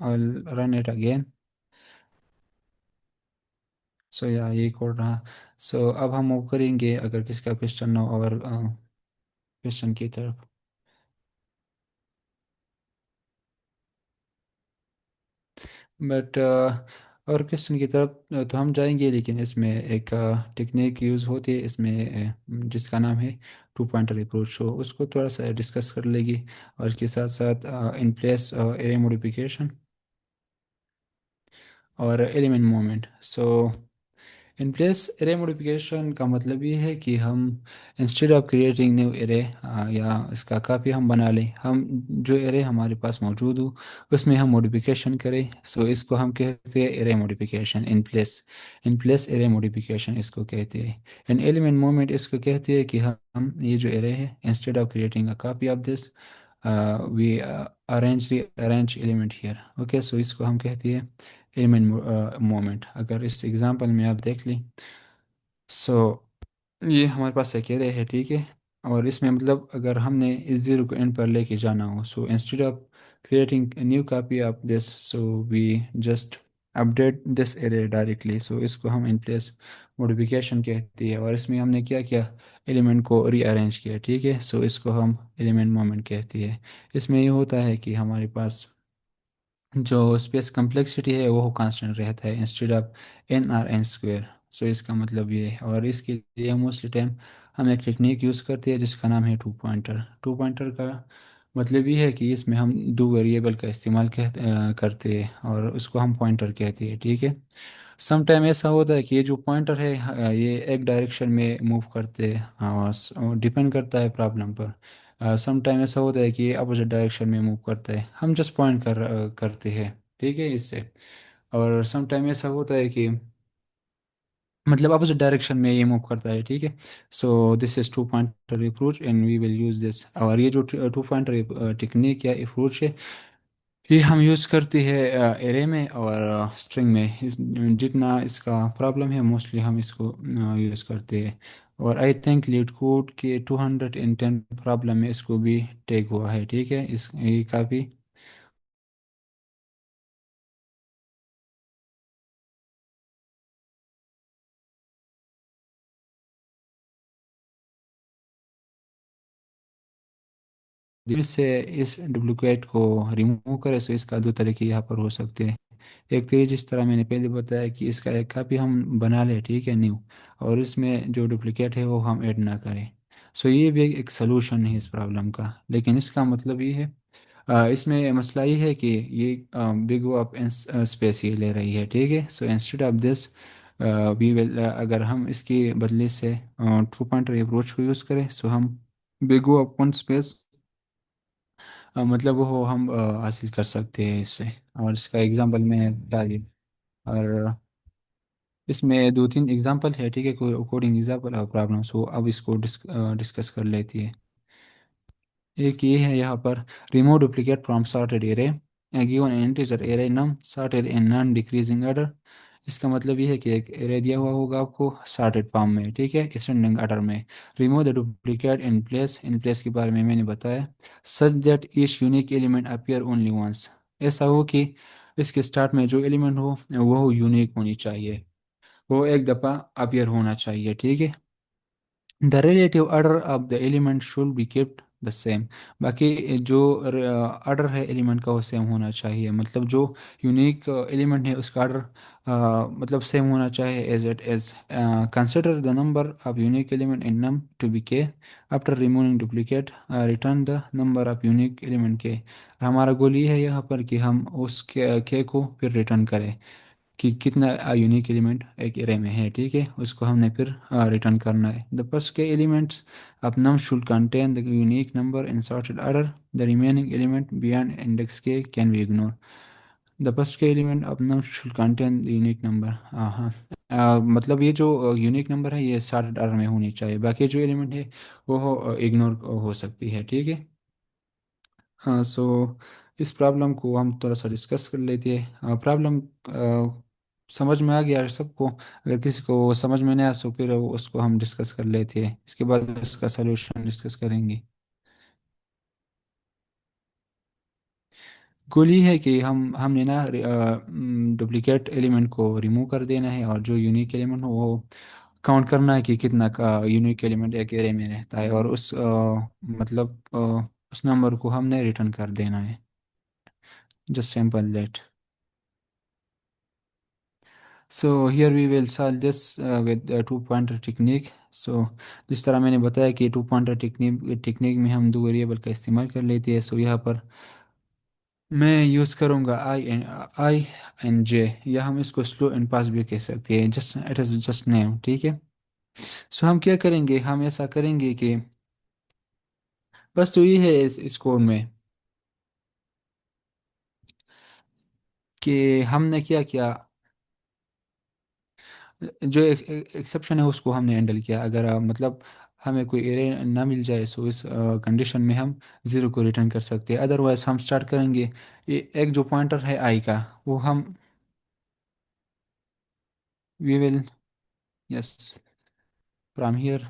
आई रन इट अगेन। सो या ये कोड रहा। सो अब हम मूव करेंगे अगर किसी का क्वेश्चन हो और क्वेश्चन की तरफ। बट और क्वेश्चन की तरफ तो हम जाएंगे, लेकिन इसमें एक टेक्निक यूज़ होती है इसमें जिसका नाम है टू पॉइंटर अप्रोच, हो उसको थोड़ा सा डिस्कस कर लेंगे, और इसके साथ साथ इन प्लेस एरे मॉडिफिकेशन और element movement. So in place array modification का मतलब ये है कि हम instead of creating new array या इसका कापी हम बना लें, हम जो एरे हमारे पास मौजूद हो उसमें हम मॉडिफिकेशन करें। सो इसको हम कहते हैं array modification. In place array modification इसको कहते हैं। इन एलिमेंट मोमेंट इसको कहते हैं कि हम ये जो एरे है, instead of creating a copy of this we arrange element here. Okay, so इसको हम कहते हैं एलिमेंट मोमेंट। अगर इस एग्जांपल में आप देख लें, सो ये हमारे पास एक एरे है, ठीक है। और इसमें मतलब अगर हमने इस जीरो को एंड पर लेके जाना हो, so instead of creating new copy of this, so we just update this array directly. So इसको हम इन प्लेस मॉडिफिकेशन कहती है। और इसमें हमने क्या किया, एलिमेंट को रीअरेंज किया, ठीक है। सो इसको हम एलिमेंट मोमेंट कहती है। इसमें ये होता है कि हमारे पास जो स्पेस कम्प्लेक्सिटी है वो कांस्टेंट रहता है instead of n or n square. So इसका मतलब ये है। और इसके लिए मोस्टली टाइम हम एक टेक्निक यूज़ करते हैं जिसका नाम है टू पॉइंटर का मतलब ये है कि इसमें हम दो वेरिएबल का इस्तेमाल करते हैं और उसको हम पॉइंटर कहते हैं, ठीक है। सम टाइम ऐसा होता है कि ये जो पॉइंटर है ये एक डायरेक्शन में मूव करते हैं और डिपेंड करता है प्रॉब्लम पर। सम टाइम ऐसा होता है कि ये अपोजिट डायरेक्शन में मूव करता है, हम जस्ट पॉइंट करते हैं, ठीक है, इससे। और सम टाइम ऐसा होता है कि मतलब अपोजिट डायरेक्शन में ये मूव करता है, ठीक है। So this is two pointer approach and we will use this. और ये जो टू पॉइंटर टेक्निक या अप्रोच है ये हम यूज़ करते हैं एरे में और स्ट्रिंग में। जितना इसका प्रॉब्लम है मोस्टली हम इसको यूज़ करते हैं। और आई थिंक लीड कोड के 210 प्रॉब्लम में इसको भी टेक हुआ है, ठीक है। इस ये काफ़ी से इस डुप्लीकेट को रिमूव करें। सो इसका दो तरीके यहाँ पर हो सकते हैं। एक तो ये जिस तरह मैंने पहले बताया कि इसका एक कापी हम बना लें, ठीक है, न्यू, और इसमें जो डुप्लीकेट है वो हम ऐड ना करें। सो ये भी एक सोल्यूशन है इस प्रॉब्लम का। लेकिन इसका मतलब ये है इसमें मसला ये है कि ये बिग ओ ऑफ स्पेस ये ले रही है, ठीक है। So instead of this we will, अगर हम इसके बदले से टू पॉइंटर अप्रोच को यूज़ करें, सो हम बिग ओ ऑफ स्पेस मतलब वो हम हासिल कर सकते हैं इससे। और इसका एग्जांपल में डालिए। और इसमें दो तीन एग्जांपल है, ठीक है, कोडिंग एग्जांपल और प्रॉब्लम्स, वो अब इसको डिस्कस कर लेती है। एक ये है यहाँ पर, remove duplicate from sorted array given an integer array num sorted in non decreasing order. इसका मतलब ये है कि एक एरे दिया हुआ होगा आपको सॉर्टेड फॉर्म में, ठीक है, असेंडिंग ऑर्डर में। Remove the duplicate in place के बारे में मैंने बताया। Such that each unique element appear only once, ऐसा हो कि इसके स्टार्ट में जो एलिमेंट हो वो यूनिक होनी चाहिए, वो एक दफ़ा अपीयर होना चाहिए, ठीक है। The relative order of the element should be kept the same. बाकी जो ऑर्डर है एलिमेंट का वो सेम होना चाहिए, मतलब जो यूनिक एलिमेंट है उसका ऑर्डर मतलब सेम होना चाहिए as it is. Consider the number of unique element in num to be k. After removing duplicate return the number of unique element k. हमारा गोल ये है यहाँ पर कि हम उस के को फिर रिटर्न करें कि कितना यूनिक एलिमेंट एक एरे में है, ठीक है, उसको हमने फिर रिटर्न करना है। The first k elements of num should contain the unique number in sorted order. The remaining element beyond index k can be ignore. The first k element of num should contain the unique number. हाँ हाँ, मतलब ये जो unique number है ये sorted order में होनी चाहिए, बाकी जो एलिमेंट है वो इग्नोर हो सकती है, ठीक है। हाँ, सो इस प्रॉब्लम को हम थोड़ा सा डिस्कस कर लेते हैं। प्रॉब्लम समझ में आ गया है सबको? अगर किसी को समझ में नहीं आया तो फिर उसको हम डिस्कस कर लेते हैं, इसके बाद इसका सलूशन डिस्कस करेंगे। गोल ये है कि हमने ना डुप्लीकेट एलिमेंट को रिमूव कर देना है और जो यूनिक एलिमेंट हो वो काउंट करना है कि कितना का यूनिक एलिमेंट एक एरे में रहता है, और उस मतलब उस नंबर को हमने रिटर्न कर देना है। Just simple that. So here we will solve this with two pointer technique. So जिस तरह मैंने बताया कि टू पॉइंटर टेक्निक में हम दो वेरिएबल का इस्तेमाल कर लेते हैं। सो यहाँ पर मैं यूज़ करूँगा आई एन जे, या हम इसको स्लो एंड पास भी कह सकते हैं, just it is just name, ठीक है। सो हम क्या करेंगे, हम ऐसा करेंगे कि बस तो ये है इस कोड में कि हमने क्या किया, जो एक्सेप्शन है उसको हमने हैंडल किया। अगर मतलब हमें कोई एरर ना मिल जाए, सो इस कंडीशन में हम ज़ीरो को रिटर्न कर सकते हैं। अदरवाइज हम स्टार्ट करेंगे, ये एक जो पॉइंटर है आई का, वो हम we will, yes, from here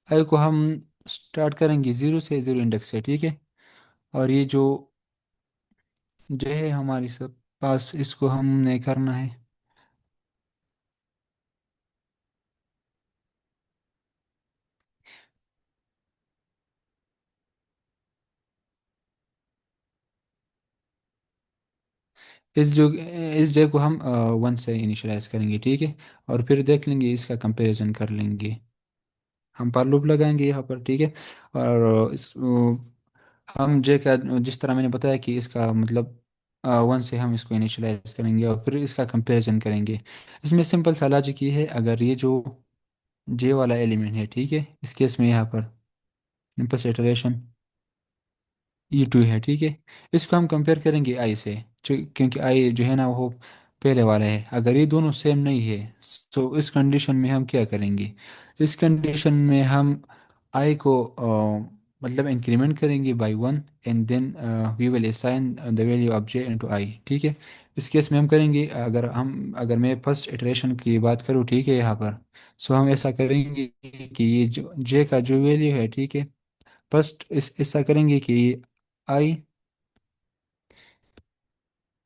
I को हम स्टार्ट करेंगे ज़ीरो से, ज़ीरो इंडेक्स से, ठीक है। और ये जो है हमारी सब पास, इसको हमने करना है, इस जे को हम वन से इनिशियलाइज करेंगे, ठीक है। और फिर देख लेंगे, इसका कंपैरिजन कर लेंगे, हम पर लूप लगाएंगे यहाँ पर, ठीक है। और हम जे का जिस तरह मैंने बताया कि इसका मतलब वन से हम इसको इनिशियलाइज करेंगे और फिर इसका कंपैरिजन करेंगे। इसमें सिंपल सा लॉजिक ये है, अगर ये जो जे वाला एलिमेंट है, ठीक है, इस केस में यहाँ पर इम्पल्स इटरेशन E2 है, ठीक है। इसको हम कंपेयर करेंगे आई से, क्योंकि आई जो है ना वो पहले वाला है। अगर ये दोनों सेम नहीं है, तो इस कंडीशन में हम क्या करेंगे, इस कंडीशन में हम आई को मतलब इंक्रीमेंट करेंगे by one, and then we will assign the value of J into I, ठीक है। इस केस में हम करेंगे, अगर मैं फर्स्ट इटरेशन की बात करूँ, ठीक है, यहाँ पर, सो हम ऐसा करेंगे कि ये जो जे का जो वैल्यू है, ठीक है, फर्स्ट इस ऐसा करेंगे कि आई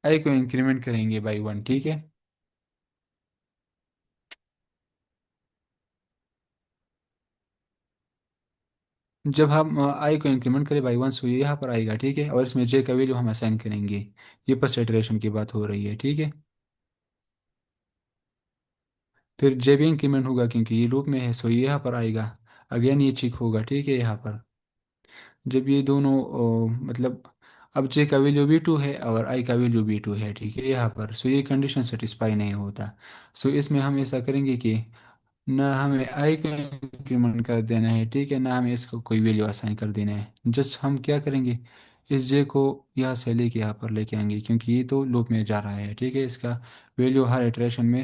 आई को इंक्रीमेंट करेंगे बाई वन, ठीक है। जब हम आई को इंक्रीमेंट करें बाई वन, सो ये यहाँ पर आएगा, ठीक है। और इसमें जे का वैल्यू हम असाइन करेंगे, ये फर्स्ट इटरेशन की बात हो रही है, ठीक है। फिर जे भी इंक्रीमेंट होगा क्योंकि ये लूप में है, सो ये यहाँ पर आएगा, अगेन ये चेक होगा, ठीक है, यहाँ पर। जब ये दोनों मतलब अब जे का वैल्यू V2 है और आई का वैल्यू V2 है, ठीक है, यहाँ पर, सो ये कंडीशन सेटिस्फाई नहीं होता। सो इसमें हम ऐसा करेंगे कि ना हमें आई को इंक्रीमेंट कर देना है, ठीक है, ना हमें इसको कोई वैल्यू असाइन कर देना है। जस्ट हम क्या करेंगे, इस जे को यहाँ से लेके यहाँ पर लेके आएंगे, क्योंकि ये तो लूप में जा रहा है, ठीक है। इसका वैल्यू हर इटरेशन में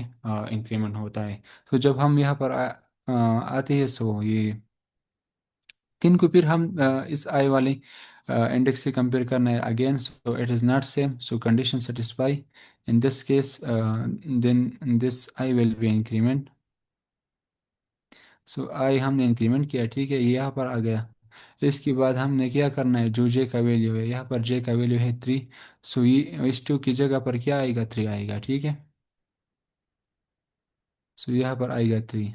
इंक्रीमेंट होता है। तो जब हम यहाँ पर आते हैं, सो ये तीन को फिर हम इस आई वाले इंडेक्स से कंपेयर करना है again, so it is not same, so condition satisfy in this case, then this i will be increment. So i हमने इंक्रीमेंट किया, ठीक है, ये यहाँ पर आ गया। इसके बाद हमने क्या करना है, जो जे का वैल्यू है, यहाँ पर जे का वैल्यू है थ्री, सो ये इस टू की जगह पर क्या आएगा, थ्री आएगा, ठीक है। सो यहाँ पर आएगा थ्री,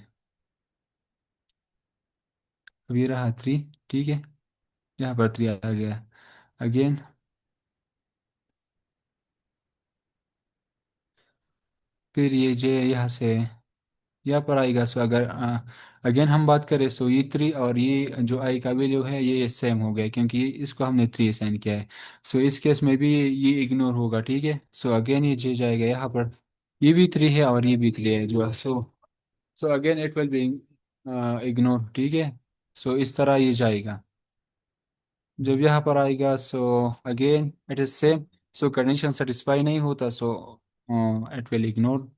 अब ये रहा थ्री, ठीक है, यहाँ पर थ्री आ गया अगेन। फिर ये जे यहाँ से यहाँ पर आएगा, सो अगर अगेन हम बात करें, सो ये थ्री और ये जो आई का वैल्यू है ये सेम हो गया, क्योंकि इसको हमने थ्री असाइन किया है। सो इस केस में भी ये इग्नोर होगा, ठीक है। सो अगेन ये जे जाएगा यहाँ पर, ये भी थ्री है और ये भी थ्री है जो, so again it will be ignore, ठीक है। सो इस तरह ये जाएगा। जब यहाँ पर आएगा, so again it is same, so condition satisfy नहीं होता, सो इट विल इग्नोर।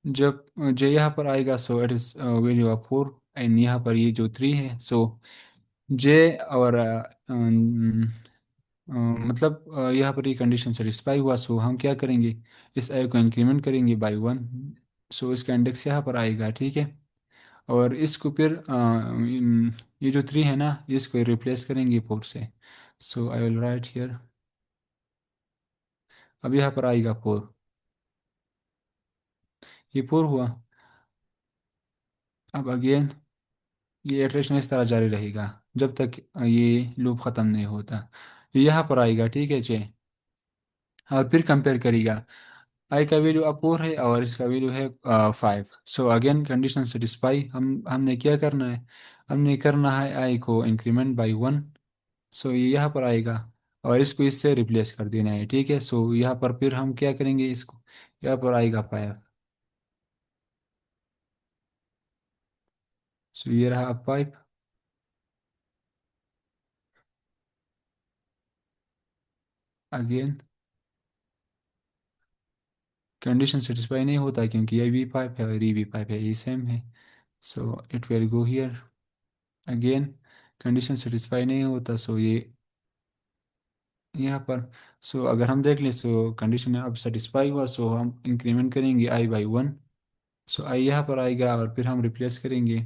जब जो यहाँ पर आएगा, so it is value of four, and यहाँ पर ये जो थ्री है, सो जे और मतलब यहाँ पर ये कंडीशन सेटिस्फाई हुआ, सो हम क्या करेंगे, इस आई को इंक्रीमेंट करेंगे बाई वन, सो इसका इंडेक्स यहाँ पर आएगा, ठीक है। और इसको फिर ये जो थ्री है ना, इसको रिप्लेस करेंगे फोर से, सो आई विल राइट हियर, अब यहाँ पर आएगा फोर, ये फोर हुआ। अब अगेन ये इटरेशन इस तरह जारी रहेगा जब तक ये लूप ख़त्म नहीं होता। ये यहाँ पर आएगा, ठीक है जे, और फिर कंपेयर करेगा, आई का वैल्यू अब फोर है और इसका वैल्यू है five, so again condition satisfy. हमने क्या करना है, हमने करना है आई को इंक्रीमेंट बाई वन, सो ये यहाँ पर आएगा और इसको इससे रिप्लेस कर देना है, ठीक है। सो यहाँ पर फिर हम क्या करेंगे, इसको यहाँ पर आएगा 5। सो ये रहा 5। अगेन कंडीशन सेटिस्फाई नहीं होता क्योंकि ये भी 5 है और ये भी 5 है, ये सेम है। So it will go here again, condition satisfy नहीं होता, सो ये यहाँ पर। सो अगर हम देख लें, सो कंडीशन अब सेटिस्फाई हुआ, सो हम इंक्रीमेंट करेंगे i/1। सो आई यहाँ पर आएगा और फिर हम रिप्लेस करेंगे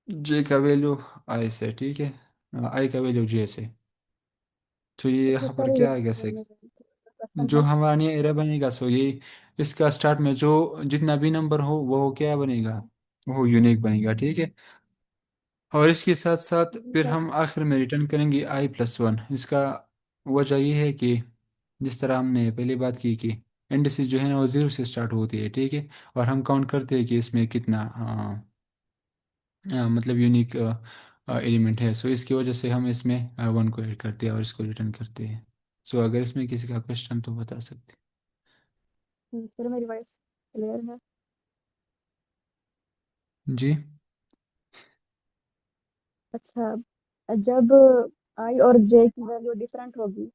जे का वैल्यू आई से, ठीक है, आई का वैल्यू जे से। तो ये अच्छा यहाँ पर सर, ये क्या आएगा मेरे 6। क्वेश्चन जो है। हमारा नया एरे बनेगा, सो ये इसका स्टार्ट में जो जितना भी नंबर हो वो क्या बनेगा, वो यूनिक बनेगा, ठीक है। और इसके साथ साथ जी फिर सर। हम आखिर में रिटर्न करेंगे i+1। इसका वजह ये है कि जिस तरह हमने पहले बात की कि इंडिसेस जो है ना वो 0 से स्टार्ट होती है, ठीक है। और हम काउंट करते हैं कि इसमें कितना मतलब यूनिक एलिमेंट है। सो इसकी वजह से हम इसमें 1 को ऐड करते हैं और इसको रिटर्न करते हैं। सो अगर इसमें किसी का क्वेश्चन तो बता सकते सर मेरी वॉइस क्लियर है? हैं। जी। अच्छा, जब आई और जे की वैल्यू डिफरेंट होगी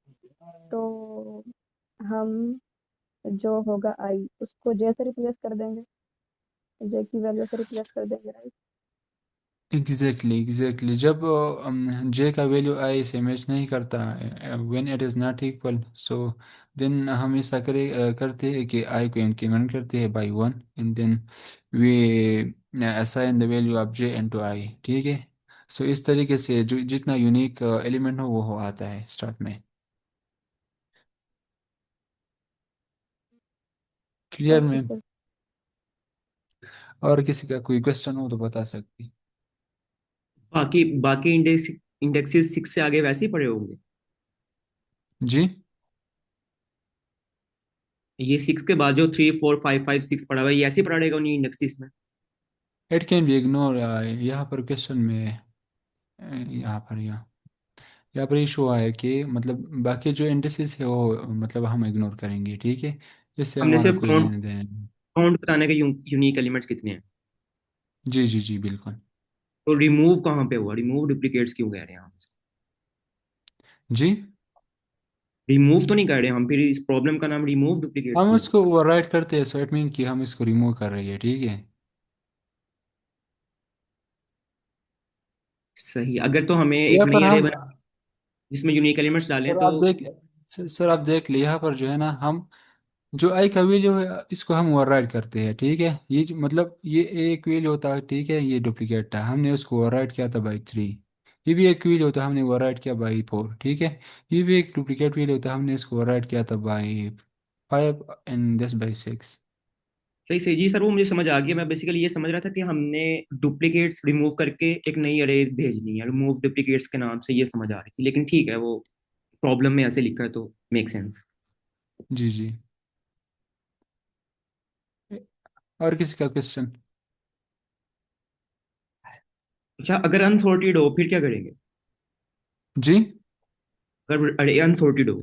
तो हम जो होगा आई उसको जे से रिप्लेस कर देंगे, जे की वैल्यू से रिप्लेस कर देंगे, राइट? एग्जैक्टली जब जे का वैल्यू आई से मैच नहीं करता, when it is not equal, so then हम ऐसा करते हैं कि आई को इंक्रीमेंट करते हैं by 1 and then we assign the value of J into I, ठीक है। सो इस तरीके से जो जितना यूनिक एलिमेंट हो वो हो आता है स्टार्ट में। Clear okay ma'am? सर। और किसी का कोई क्वेश्चन हो तो बता सकती। बाकी बाकी इंडेक्सेस 6 से आगे वैसे ही पड़े होंगे। जी। ये 6 के बाद जो 3 4 5 5 6 पड़ा हुआ है, ये ऐसे ही पड़ा रहेगा उन्हीं इंडेक्सेस में। इट कैन बी इग्नोर, यहाँ पर क्वेश्चन में यहाँ पर इशू है कि मतलब बाकी जो इंडिसेस है वो मतलब हम इग्नोर करेंगे, ठीक है। इससे हमने हमारा सिर्फ कोई काउंट लेना देना नहीं। काउंट बताने के यूनिक एलिमेंट्स कितने हैं। जी जी जी बिल्कुल। तो रिमूव कहाँ पे हुआ, रिमूव डुप्लीकेट्स क्यों कह रहे हैं हम। जी। रिमूव तो नहीं कर रहे हम, फिर इस प्रॉब्लम का नाम रिमूव डुप्लीकेट्स हम क्यों है। उसको ओवरराइट करते हैं, सो इट मीन कि हम इसको रिमूव कर रहे हैं, ठीक है। सही, अगर तो हमें एक यहाँ नई पर अरे हम बना जिसमें यूनिक एलिमेंट्स डालें सर तो। आप देख सर आप देख ले, यहाँ पर जो है ना हम जो आई का वैल्यू है इसको हम ओवरराइड करते हैं, ठीक है। ये मतलब ये एक वैल्यू होता है, ठीक है, ये डुप्लीकेट था, हमने उसको ओवरराइड किया था बाई 3। ये भी एक वैल्यू होता है, हमने ओवरराइड किया बाई 4, ठीक है। ये भी एक डुप्लीकेट वैल्यू होता है, हमने इसको ओवरराइड किया था बाई 5 एंड दिस बाई 6। सही सही जी सर, वो मुझे समझ आ गया। मैं बेसिकली ये समझ रहा था कि हमने डुप्लीकेट्स रिमूव करके एक नई अरे भेजनी है, रिमूव डुप्लीकेट्स के नाम से, ये समझ आ रही थी। लेकिन ठीक है, वो प्रॉब्लम में ऐसे लिखा है तो मेक सेंस। जी जी। और किसी का क्वेश्चन? अच्छा, अगर अनसॉर्टेड हो फिर क्या करेंगे। जी। अगर अरे अनसॉर्टेड हो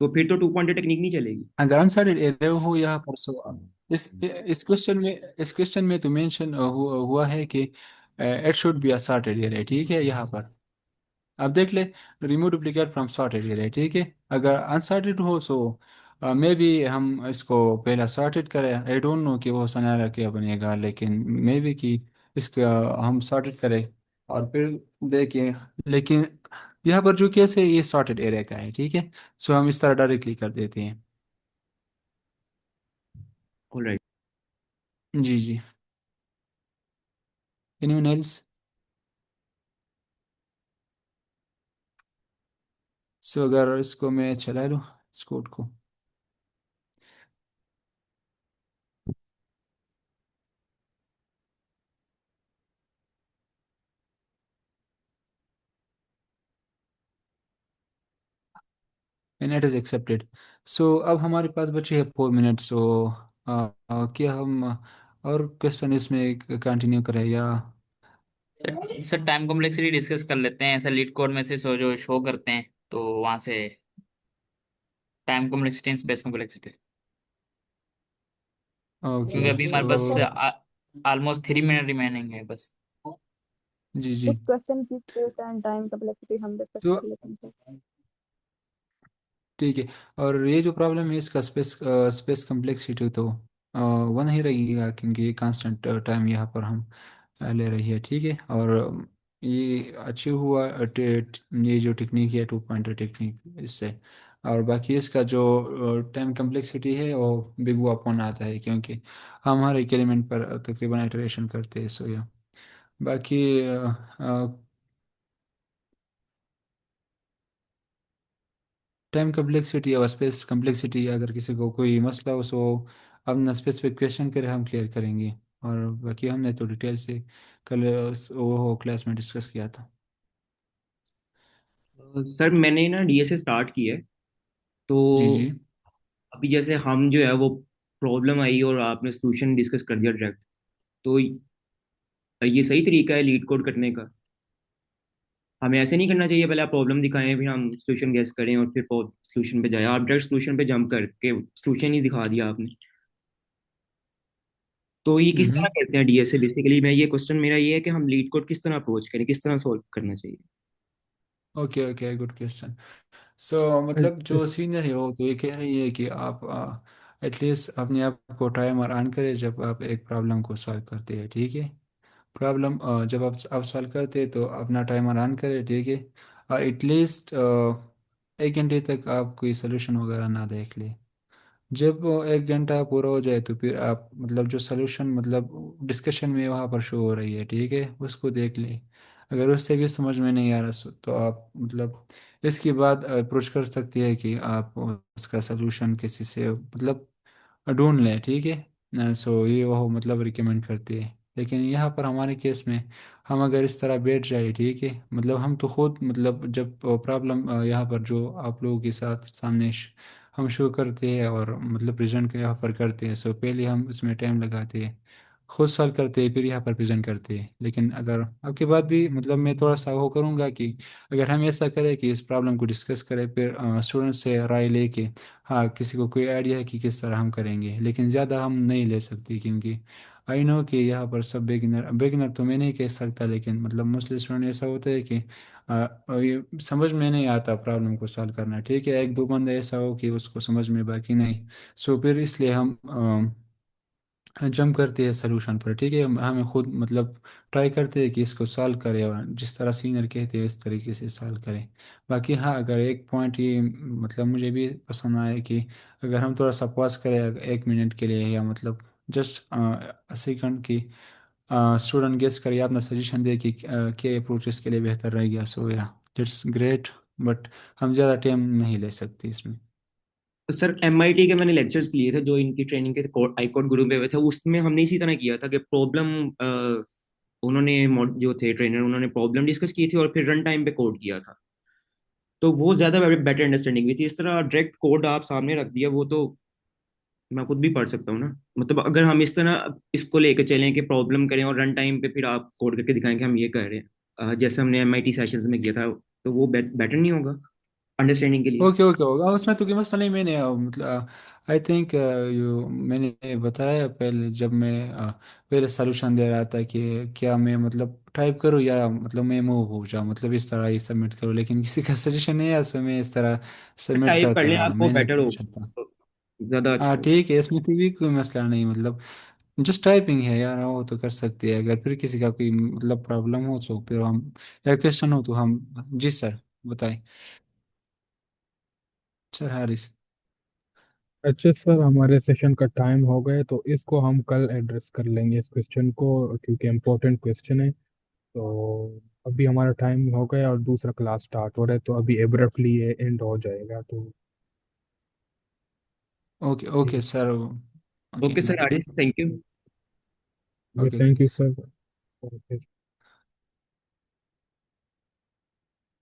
तो फिर तो 2 पॉइंटर टेक्निक नहीं चलेगी। अगर अनसाइडेड एरर हो यहाँ पर, सो इस क्वेश्चन में तो मेंशन हुआ है कि it should be a sorted error, ठीक है। यहाँ पर आप देख ले, remove duplicate from sorted array, ठीक है। अगर अनसॉर्टेड हो सो मे बी हम इसको पहला सॉर्टेड करें, आई डोंट नो कि वो सनेरा क्या बनेगा, लेकिन मे बी कि इसका हम सॉर्टेड करें और फिर देखिए। लेकिन यहाँ पर जो केस है ये सॉर्टेड एरे का है, ठीक है। सो हम इस तरह डायरेक्टली कर देते हैं। ऑलराइट। जी जी। Anyone else? सो अगर इसको मैं चला लूँ इस कोड को। And it is accepted. So अब हमारे पास बचे है 4 मिनट। सो क्या हम और क्वेश्चन इसमें कंटिन्यू करें या सर टाइम कॉम्प्लेक्सिटी डिस्कस कर लेते हैं, ऐसा लीड कोड में से जो शो करते हैं, तो वहां से time complexity and space complexity. Okay क्योंकि अभी तो हमारे सो पास सर ऑलमोस्ट 3 मिनट रिमेनिंग है बस। जी जी। उस क्वेश्चन की स्पेस एंड टाइम कम्प्लेक्सिटी हम डिस्कस तो कर लेते हैं सर। ठीक है। और ये जो प्रॉब्लम है इसका स्पेस कम्प्लेक्सिटी तो वन ही रहेगा, क्योंकि ये कांस्टेंट टाइम यहाँ पर हम ले रही है, ठीक है। और ये अचीव हुआ ये जो टेक्निक है 2 पॉइंटर टेक्निक इससे। और बाकी इसका जो टाइम कम्प्लेक्सिटी है वो बिग वो अपॉन आता है, क्योंकि हम हर एक एलिमेंट पर तकरीबन इटरेशन करते हैं, सो या बाकी टाइम कम्प्लेक्सिटी और स्पेस कम्प्लेक्सिटी अगर किसी को कोई मसला हो सो अपना स्पेसिफिक क्वेश्चन करे, हम क्लियर करेंगे। और बाकी हमने तो डिटेल से कल वो क्लास में डिस्कस किया था। सर मैंने ना डीएसए स्टार्ट की है, तो जी जी। अभी जैसे हम जो है वो प्रॉब्लम आई और आपने सोल्यूशन डिस्कस कर दिया डायरेक्ट, तो ये सही तरीका है लीड कोड करने का? हमें ऐसे नहीं करना चाहिए, पहले आप प्रॉब्लम दिखाएं फिर हम सोल्यूशन गेस करें और फिर सोल्यूशन पे जाए। आप डायरेक्ट सोल्यूशन पे जंप करके सोल्यूशन ही दिखा दिया आपने। तो ये किस तरह हम्म। करते हैं डीएसए? बेसिकली मैं ये क्वेश्चन मेरा ये है कि हम लीड कोड किस तरह अप्रोच करें, किस तरह सॉल्व करना चाहिए? Okay okay, good question. So मतलब जो इस सीनियर है वो तो ये कह रही है कि आप एटलीस्ट अपने आप को टाइमर ऑन करें जब आप एक प्रॉब्लम को सॉल्व करते हैं, ठीक है। प्रॉब्लम जब आप सॉल्व करते हैं तो अपना टाइमर ऑन करें, ठीक है। और एटलीस्ट 1 घंटे तक आप कोई सोल्यूशन वगैरह ना देख ले। जब वो 1 घंटा पूरा हो जाए तो फिर आप मतलब जो सोल्यूशन मतलब डिस्कशन में वहाँ पर शो हो रही है, ठीक है, उसको देख ले। अगर उससे भी समझ में नहीं आ रहा तो आप मतलब इसके बाद अप्रोच कर सकती है कि आप उसका सोल्यूशन किसी से मतलब ढूंढ लें, ठीक है। सो ये वो मतलब रिकमेंड करती है। लेकिन यहाँ पर हमारे केस में हम अगर इस तरह बैठ जाए, ठीक है, मतलब हम तो खुद मतलब जब प्रॉब्लम यहाँ पर जो आप लोगों के साथ सामने हम शो करते हैं और मतलब प्रेजेंट यहाँ पर करते हैं, सो पहले हम इसमें टाइम लगाते हैं, खुद सॉल्व करते हैं, फिर यहाँ पर प्रेजेंट करते हैं। लेकिन अगर आपके बाद भी मतलब मैं थोड़ा सा वो करूँगा कि अगर हम ऐसा करें कि इस प्रॉब्लम को डिस्कस करें, फिर स्टूडेंट से राय लेके हाँ किसी को कोई आइडिया है कि किस तरह हम करेंगे, लेकिन ज़्यादा हम नहीं ले सकते, क्योंकि आई नो कि यहाँ पर सब बिगिनर बिगिनर तो मैं नहीं कह सकता, लेकिन मतलब मोस्टली स्टूडेंट ऐसा होता है कि ये समझ में नहीं आता प्रॉब्लम को सॉल्व करना, ठीक है। एक दो बंदा ऐसा हो कि उसको समझ में, बाकी नहीं। सो फिर इसलिए हम जंप करते हैं सोल्यूशन पर, ठीक है। हमें खुद मतलब ट्राई करते हैं कि इसको सॉल्व करें और जिस तरह सीनियर कहते हैं इस तरीके से सॉल्व करें। बाकी हाँ, अगर एक पॉइंट ये मतलब मुझे भी पसंद आया कि अगर हम थोड़ा सा पॉज करें 1 मिनट के लिए, या मतलब जस्ट सेकंड की स्टूडेंट गेस करे, अपना सजेशन दे कि क्या अप्रोच इसके लिए बेहतर रहेगा, सो या इट्स ग्रेट। बट हम ज़्यादा टाइम नहीं ले सकते इसमें। तो सर एमआईटी के मैंने लेक्चर्स लिए थे जो इनकी ट्रेनिंग के आईकोड ग्रुप में हुए थे, उसमें हमने इसी तरह किया था कि प्रॉब्लम उन्होंने जो थे ट्रेनर उन्होंने प्रॉब्लम डिस्कस की थी और फिर रन टाइम पे कोड किया था। तो वो ज्यादा बेटर अंडरस्टैंडिंग हुई थी। इस तरह डायरेक्ट कोड आप सामने रख दिया, वो तो मैं खुद भी पढ़ सकता हूँ ना। मतलब अगर हम इस तरह इसको लेके चलें कि प्रॉब्लम करें और रन टाइम पे फिर आप कोड करके दिखाएं कि हम ये कर रहे हैं, जैसे हमने एमआईटी सेशंस में किया था, तो वो बेटर नहीं होगा अंडरस्टैंडिंग के लिए? ओके ओके होगा उसमें तो, कोई मसला नहीं। मैंने मतलब आई थिंक यू मैंने बताया पहले जब मैं पहले सॉल्यूशन दे रहा था कि क्या मैं मतलब टाइप करूँ या मतलब मैं मूव हो जाऊँ, मतलब इस तरह ही सबमिट करूँ, लेकिन किसी का सजेशन नहीं है, सो मैं इस तरह सबमिट टाइप कर करता लें रहा, आप, वो मैं नहीं बेटर हो, पूछ सकता। ज्यादा हाँ अच्छा हो। ठीक है, इसमें तो भी कोई मसला नहीं, मतलब जस्ट टाइपिंग है यार, वो तो कर सकती है। अगर फिर किसी का कोई मतलब प्रॉब्लम हो तो फिर हम या क्वेश्चन हो तो हम। जी सर, बताएं सर हारिस। अच्छा सर, हमारे सेशन का टाइम हो गए तो इसको हम कल एड्रेस कर लेंगे इस क्वेश्चन को, क्योंकि इम्पोर्टेंट क्वेश्चन है। तो अभी हमारा टाइम हो गया और दूसरा क्लास स्टार्ट हो रहा है, तो अभी एब्रप्टली ये एंड हो जाएगा। तो ओके ठीक ओके है। Sir. Okay okay sir, bye. आरिस, thank you. Okay thank thank you you. Sir.